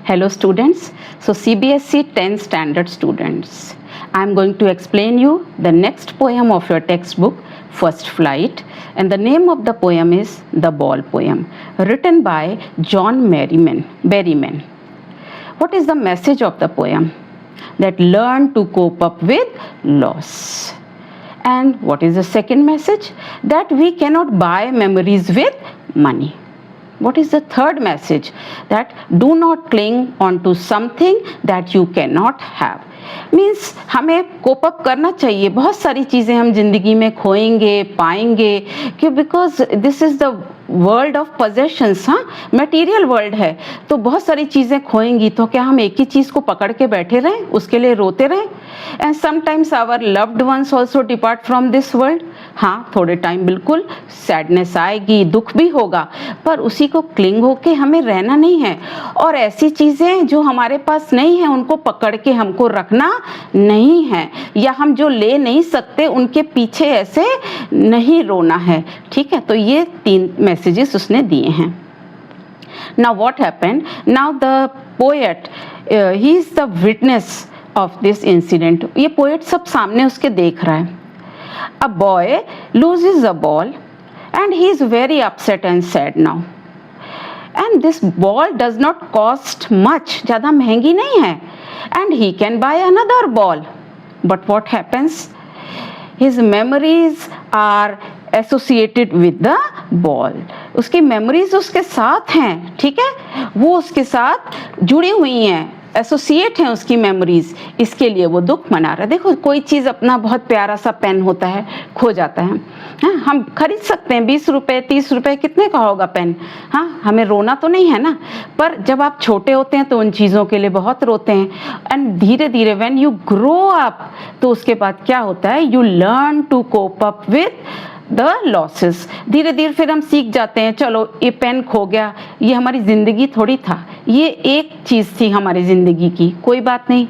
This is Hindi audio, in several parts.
Hello students, so CBSE 10th standard students, I am going to explain you the next poem of your textbook, First Flight, and the name of the poem is The Ball Poem, written by John Berryman. What is the message of the poem? That learn to cope up with loss. And what is the second message? That we cannot buy memories with money. What is the third message? That do not cling on to something that you cannot have. Means हमें कोप अप करना चाहिए. बहुत सारी चीज़ें हम जिंदगी में खोएंगे, पाएंगे, क्यों? Because this is the world of possessions. हाँ, मटेरियल वर्ल्ड है, तो बहुत सारी चीज़ें खोएंगी. तो क्या हम एक ही चीज़ को पकड़ के बैठे रहें, उसके लिए रोते रहें? And sometimes our loved ones also depart from this world. हाँ, थोड़े टाइम बिल्कुल सैडनेस आएगी, दुख भी होगा, पर उसी को क्लिंग होके हमें रहना नहीं है. और ऐसी चीज़ें जो हमारे पास नहीं है उनको पकड़ के हमको रखना नहीं है, या हम जो ले नहीं सकते उनके पीछे ऐसे नहीं रोना है. ठीक है, तो ये 3 मैसेजेस उसने दिए हैं. Now what happened? Now the poet, he is the witness of this incident. ये पोएट सब सामने उसके देख रहा है. A boy loses a ball and he is very upset and sad now. And this ball does not cost much, ज़्यादा महंगी नहीं है. And he can buy another ball. But what happens? His memories are associated with the ball. उसकी memories उसके साथ हैं, ठीक है, वो उसके साथ जुड़ी हुई हैं, एसोसिएट हैं उसकी मेमोरीज. इसके लिए वो दुख मना रहा है. देखो, कोई चीज़ अपना बहुत प्यारा सा पेन होता है, खो जाता है. हाँ, हम खरीद सकते हैं, 20 रुपये 30 रुपये, कितने का होगा पेन. हाँ, हमें रोना तो नहीं है ना. पर जब आप छोटे होते हैं तो उन चीज़ों के लिए बहुत रोते हैं. एंड धीरे धीरे व्हेन यू ग्रो अप, तो उसके बाद क्या होता है, you learn to cope up with the losses. धीरे धीरे फिर हम सीख जाते हैं, चलो ये पेन खो गया, ये हमारी ज़िंदगी थोड़ी था, ये एक चीज़ थी हमारी ज़िंदगी की, कोई बात नहीं,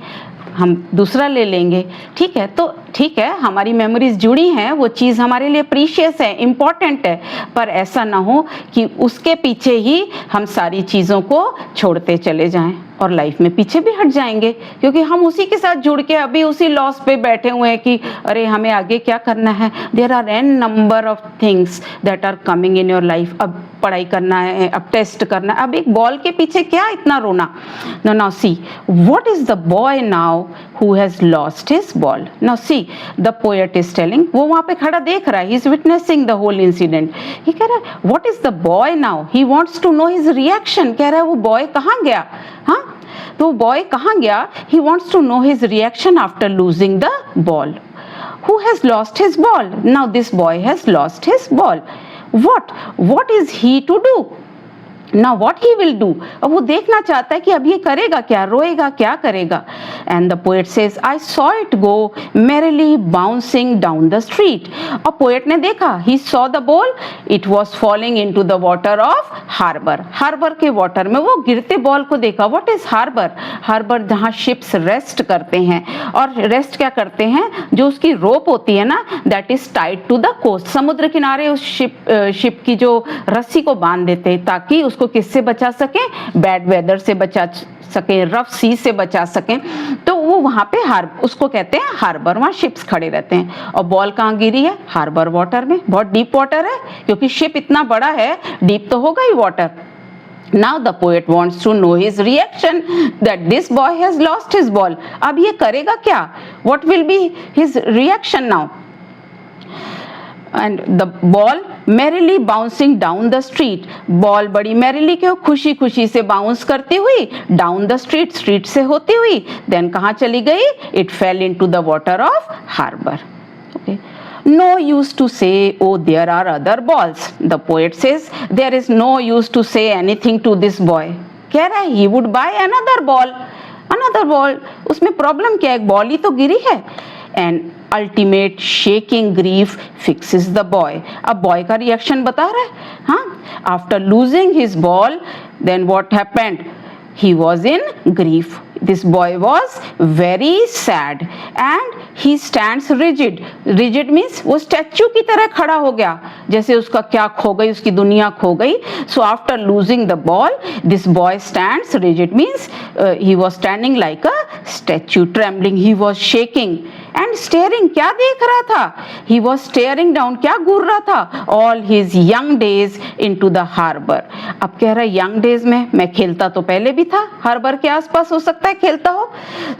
हम दूसरा ले लेंगे. ठीक है, तो ठीक है, हमारी मेमोरीज जुड़ी हैं, वो चीज़ हमारे लिए प्रीशियस है, इम्पॉर्टेंट है, पर ऐसा ना हो कि उसके पीछे ही हम सारी चीज़ों को छोड़ते चले जाएं और लाइफ में पीछे भी हट जाएंगे, क्योंकि हम उसी के साथ जुड़ के अभी उसी लॉस पे बैठे हुए हैं कि अरे हमें आगे क्या करना है. There are an number of things that are coming in your life. अब पढ़ाई करना है, अब टेस्ट करना है, अब एक बॉल के पीछे क्या इतना रोना. Now see what is the boy now who has lost his ball. Now see the poet is telling, वो वहाँ पे खड़ा देख रहा है, he is witnessing the whole incident. ये कह रहा है what is the boy now, he wants to know his reaction. कह रहा है वो बॉय कहाँ गया. हाँ, तो बॉय कहाँ गया. He wants to know his reaction after losing the ball. Who has lost his ball? Now this boy has lost his ball. What is he to do? Now what he will do? अब वो देखना चाहता है कि अब ये करेगा क्या, रोएगा क्या, करेगा. And the poet says, I saw it go merrily bouncing down the street. और poet ने देखा, he saw the ball, it was falling into the water of harbor. Harbor के water में वो गिरते बॉल को देखा. What is harbor? Harbor जहाँ ships rest करते हैं, और rest क्या करते हैं, जो उसकी rope होती है ना, that is tied to the coast. समुद्र किनारे उस ship की जो रस्सी को बांध देते हैं, ताकि उसको किससे बचा सकें, बैड वेदर से बचा सकें, रफ सी से बचा सकें. तो वो वहाँ पे उसको कहते हैं हार्बर. वहाँ शिप्स खड़े रहते हैं. और बॉल कहाँ गिरी है, हार्बर वाटर में. बहुत डीप वाटर है, क्योंकि शिप इतना बड़ा है, डीप तो होगा ही water. Now the poet wants to know his reaction that this boy has lost his ball. अब ये करेगा क्या, what will be his reaction now? And the ball merrily bouncing down the street. Ball बड़ी merrily क्यों, खुशी खुशी से बाउंस करती हुई down the street, स्ट्रीट से होती हुई, then कहाँ चली गई, it fell into the water of harbor. Okay. No use to say, oh there are other balls. The poet says there is no use to say anything to this boy. कह रहा है he would buy another ball. Another ball. उसमें प्रॉब्लम क्या है, एक बॉल ही तो गिरी है. And ultimate shaking grief fixes the boy. अब boy का reaction बता रहा है. हाँ, after losing his ball, then what happened? He was in grief. This boy was very sad and he stands rigid. Rigid means वो स्टैच्यू की तरह खड़ा हो गया, जैसे उसका क्या खो गई, उसकी दुनिया खो गई. So after losing the ball, this boy stands rigid means he was standing like a statue, trembling, he was shaking and staring. क्या देख रहा था? He was staring down. क्या घूर रहा था? All his young days into the harbor. अब कह रहा है young days में मैं खेलता तो पहले भी था, हार्बर के आसपास हो सकता है खेलता हो.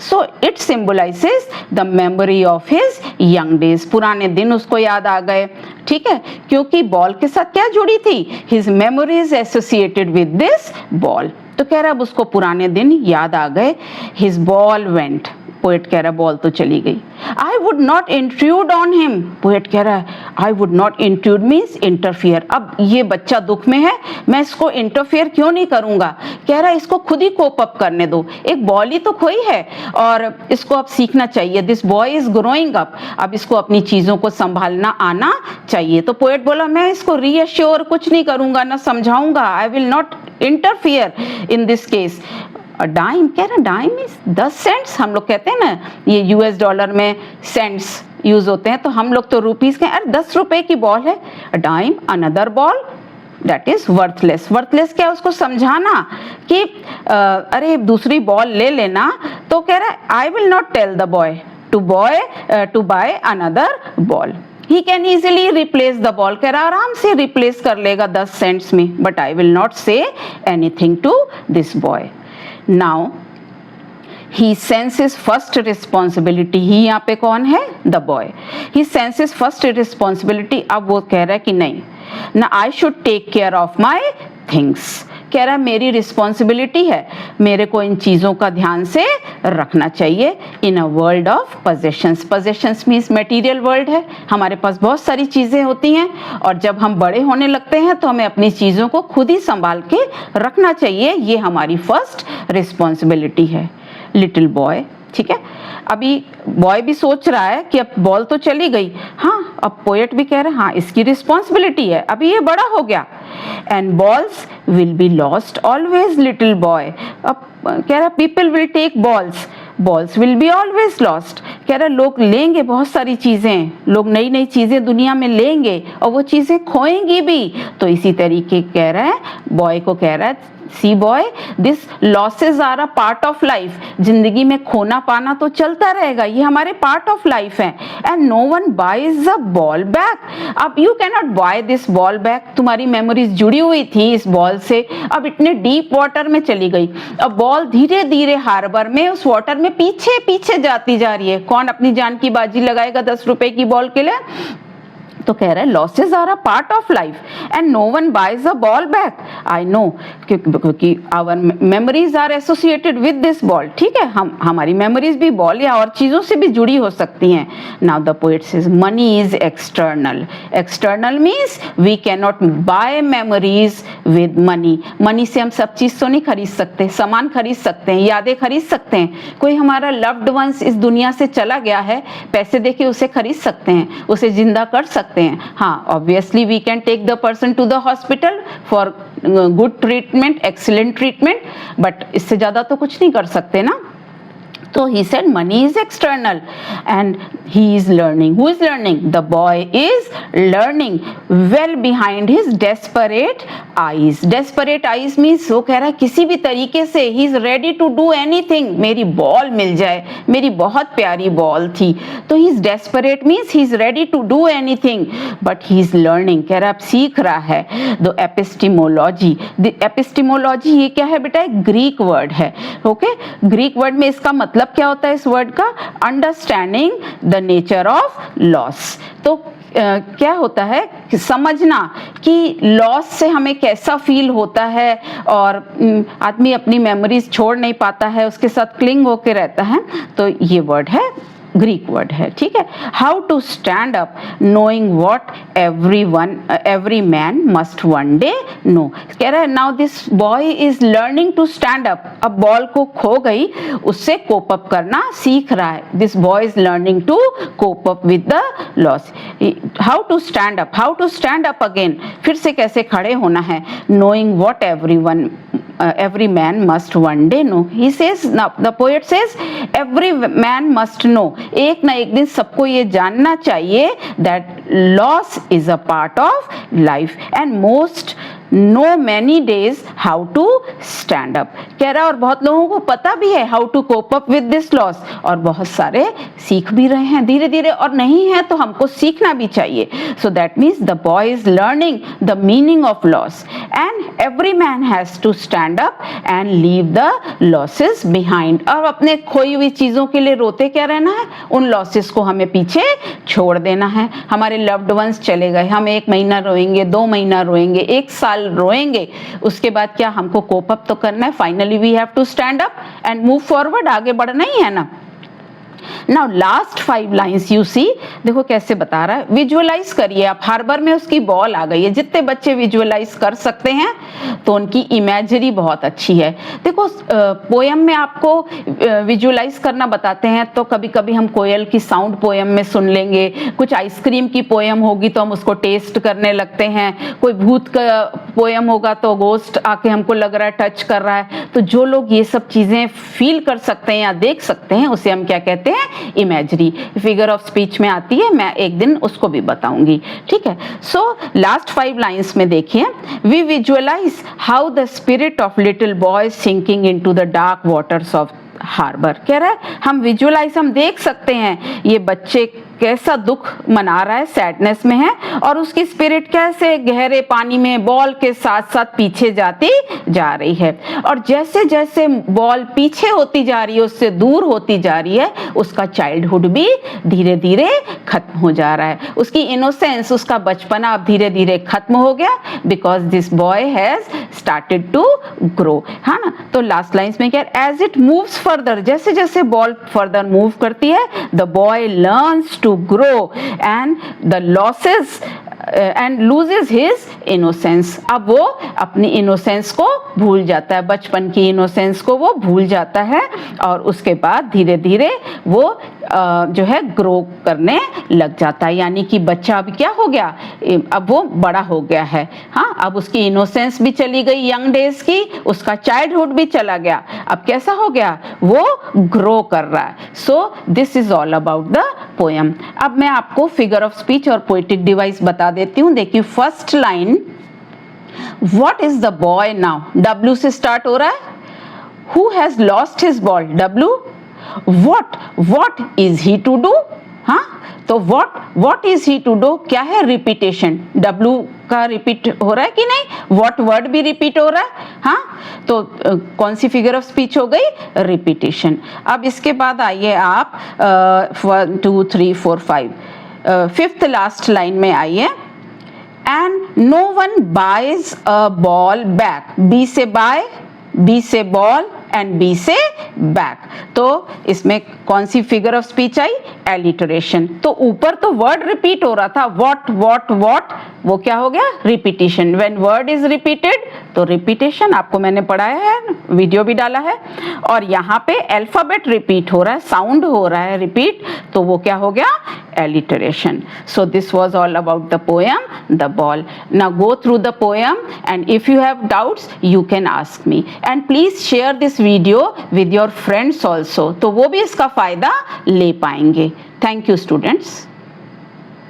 So it symbolizes the memory of his young days. पुराने दिन उसको याद आ गए. ठीक है, क्योंकि बॉल के साथ क्या जुड़ी थी? His memories associated with this ball. तो कह रहा है अब उसको पुराने दिन याद आ गए. His ball went. पोएट कह रहा है बॉल तो चली गई. I would not intrude on him. Poet कह रहा है I would not intrude means interfere. अब ये बच्चा दुख में है, मैं इसको इंटरफेयर क्यों नहीं करूंगा? कह रहा है इसको खुद ही कोप अप करने दो. एक बॉल ही तो खोई है और इसको अब सीखना चाहिए. This boy is growing up. अब इसको अपनी चीजों को संभालना आना चाहिए. तो पोएट बोला मैं इसको रीअश्योर कुछ नहीं करूंगा, ना समझाऊंगा. I will not interfere in this case. Dime, कह रहा डाइम इज 10 सेंट्स. हम लोग कहते हैं ना ये यूएस डॉलर में सेंट्स यूज होते हैं, तो हम लोग तो रुपीस के. अरे 10 रुपए की बॉल है. Dime, another ball, that is worthless. Worthless क्या, उसको समझाना कि अरे दूसरी बॉल ले लेना. तो कह रहा है I will not tell the boy to buy another ball. He can easily replace the ball. कह रहा आराम से रिप्लेस कर लेगा 10 सेंट्स में. But I will not say anything to this boy. Now he senses first responsibility. ही यहाँ पे कौन है? The boy. He senses first responsibility. अब वो कह रहा है कि नहीं, ना I should take care of my things. कह रहा है मेरी रिस्पॉन्सिबिलिटी है, मेरे को इन चीज़ों का ध्यान से रखना चाहिए. In a world of possessions. Possessions means material world है, हमारे पास बहुत सारी चीज़ें होती हैं और जब हम बड़े होने लगते हैं तो हमें अपनी चीज़ों को खुद ही संभाल के रखना चाहिए. ये हमारी फर्स्ट रिस्पॉन्सिबिलिटी है. लिटिल बॉय, ठीक है, अभी बॉय भी सोच रहा है कि अब बॉल तो चली गई. हाँ, अब पोएट भी कह रहे हैं हाँ इसकी रिस्पॉन्सिबिलिटी है, अभी ये बड़ा हो गया. And balls will be lost always little boy. अब कह रहा people will take balls, balls will be always lost. कह रहा लोग लेंगे बहुत सारी चीजें, लोग नई नई चीजें दुनिया में लेंगे और वो चीजें खोएंगी भी. तो इसी तरीके कह रहा है बॉय को, कह रहा है see boy this losses are a part of life. जिंदगी में खोना पाना तो चलता रहेगा, ये हमारे पार्ट ऑफ लाइफ है. And no one buys a ball back. अब you can not buy this ball back. तुम्हारी मेमोरीज जुड़ी हुई थी इस बॉल से, अब इतने डीप वाटर में चली गई. अब बॉल धीरे धीरे हार्बर में उस वाटर में पीछे पीछे जाती जा रही है. कौन अपनी जान की बाजी लगाएगा 10 रुपए की बॉल के लिए? तो कह रहा है losses are a part of life and no one buys a ball back. I know, क्योंकि our memories are associated with this ball. ठीक है, हमारी मेमोरीज भी बॉल या और चीजों से भी जुड़ी हो सकती हैं. Now the poet says money is external. External means we can not buy memories with money. Money से हम सब चीज तो नहीं खरीद सकते, सामान खरीद सकते हैं, यादें खरीद सकते हैं. कोई हमारा लव्ड वंस इस दुनिया से चला गया है, पैसे देके उसे खरीद सकते हैं, उसे जिंदा कर सकते हैं. हाँ, obviously we can take the person to the hospital for good treatment, excellent treatment, but इससे ज्यादा तो कुछ नहीं कर सकते ना. So he said money is external and he is learning. Who is learning? The boy is learning well behind his desperate eyes. Desperate eyes means वो कह रहा है किसी भी तरीके से he is ready to do anything. मेरी बॉल मिल जाए, मेरी बहुत प्यारी बॉल थी. तो he is desperate means he is ready to do anything, but he is learning. कह रहा है अब सीख रहा है. The epistemology. The epistemology ये क्या है बेटा? एक ग्रीक वर्ड है. ओके, ग्रीक वर्ड में इसका मतलब क्या होता है इस वर्ड का? Understanding the nature of loss. तो क्या होता है कि समझना कि लॉस से हमें कैसा फील होता है और आदमी अपनी मेमोरीज छोड़ नहीं पाता है, उसके साथ क्लिंग होके रहता है. तो ये वर्ड है, ग्रीक वर्ड है. ठीक है, how to stand up knowing what every man must one day know. कह रहा है now this boy is learning to stand up. अब बॉल को खो गई, उससे कोप अप करना सीख रहा है. This boy is learning to cope up with the loss. How to stand up, how to stand up again, फिर से कैसे खड़े होना है. Knowing what every man must one day know. He says, now the poet says every man must know. एक ना एक दिन सबको ये जानना चाहिए that loss is a part of life and most know many days how to stand up. कह रहा है और बहुत लोगों को पता भी है how to cope up with this loss, और बहुत सारे सीख भी रहे हैं धीरे धीरे, और नहीं है तो हमको सीखना भी चाहिए. So that means the boy is learning the meaning of loss, and every man has to stand up and leave the losses behind. और अपने खोई हुई चीजों के लिए रोते क्या रहना है, उन लॉसेस को हमें पीछे छोड़ देना है. हमारे लव्ड वंस चले गए, हम 1 महीना रोएंगे, 2 महीना रोएंगे, 1 साल रोएंगे, उसके बाद क्या हमको कोप अप तो करना है. Finally we have to stand up and move forward, आगे बढ़ना ही है ना. Now last 5 lines you see, देखो कैसे बता रहा है. विजुअलाइज करिए आप, हार्बर में उसकी बॉल आ गई है. जितने बच्चे विजुअलाइज कर सकते हैं तो उनकी इमेजरी बहुत अच्छी है. देखो पोयम में आपको विजुअलाइज करना बताते हैं तो कभी कभी हम कोयल की साउंड पोयम में सुन लेंगे, कुछ आइसक्रीम की पोयम होगी तो हम उसको टेस्ट करने लगते हैं, कोई भूत का पोयम होगा तो गोस्ट आके हमको लग रहा है टच कर रहा है. तो जो लोग ये सब चीजें फील कर सकते हैं या देख सकते हैं उसे हम क्या कहते हैं, इमेजरी. फिगर ऑफ स्पीच में आती है, मैं एक दिन उसको भी बताऊंगी. ठीक है. सो लास्ट 5 लाइंस में देखिए, we visualize how the spirit of little boy sinking into the dark waters of harbour. कह रहा है हम विजुअलाइज, हम देख सकते हैं ये बच्चे कैसा दुख मना रहा है, सैडनेस में है, और उसकी स्पिरिट कैसे गहरे पानी में बॉल के साथ साथ पीछे जाती जा रही है. और जैसे जैसे बॉल पीछे होती जा रही है, उससे दूर होती जा रही है, उसका चाइल्डहुड भी धीरे धीरे खत्म हो जा रहा है. उसकी इनोसेंस, उसका बचपना अब धीरे धीरे खत्म हो गया, because this boy has started to grow. है ना. तो लास्ट लाइन्स में क्या, एज इट मूव्स फर्दर, जैसे जैसे बॉल फर्दर मूव करती है, the boy learns to grow and the losses and loses his innocence. अब वो अपनी इनोसेंस को भूल जाता है, बचपन की इनोसेंस को वो भूल जाता है, और उसके बाद धीरे धीरे वो जो है ग्रो करने लग जाता है. यानी कि बच्चा अब क्या हो गया, अब वो बड़ा हो गया है. हाँ, अब उसकी इनोसेंस भी चली गई यंग डेज की, उसका चाइल्डहुड भी चला गया, अब कैसा हो गया, वो ग्रो कर रहा है. So this is all about the poem. अब मैं आपको फिगर ऑफ स्पीच और पोएटिक डिवाइस बता देती हूँ. देखिए first line, what is the boy now, W से स्टार्ट हो रहा है. Who has lost his ball, W. what is he to do. हाँ, तो what is he to do क्या है, रिपीटेशन. W का रिपीट हो रहा है कि नहीं, what वर्ड भी रिपीट हो रहा है. हाँ, तो कौन सी फिगर ऑफ स्पीच हो गई, रिपीटेशन. अब इसके बाद आइए आप 1 2 3 4 5 5th लास्ट लाइन में आइए. And no one buys a ball back. B से बाय, B से बॉल एंड B से बैक. तो इसमें कौन सी फिगर ऑफ स्पीच आई, एलिटरेशन. तो ऊपर तो वर्ड रिपीट हो रहा था, what, वो क्या हो गया, repetition. When word is repeated तो रिपीटेशन, आपको मैंने पढ़ाया है, वीडियो भी डाला है. और यहाँ पे अल्फाबेट रिपीट हो रहा है, साउंड हो रहा है रिपीट, तो वो क्या हो गया, alliteration. So this was all about the poem the ball. Now go through the poem and if you have doubts you can ask me, and please share this video with your friends also, तो वो भी इसका फायदा ले पाएंगे. Thank you students.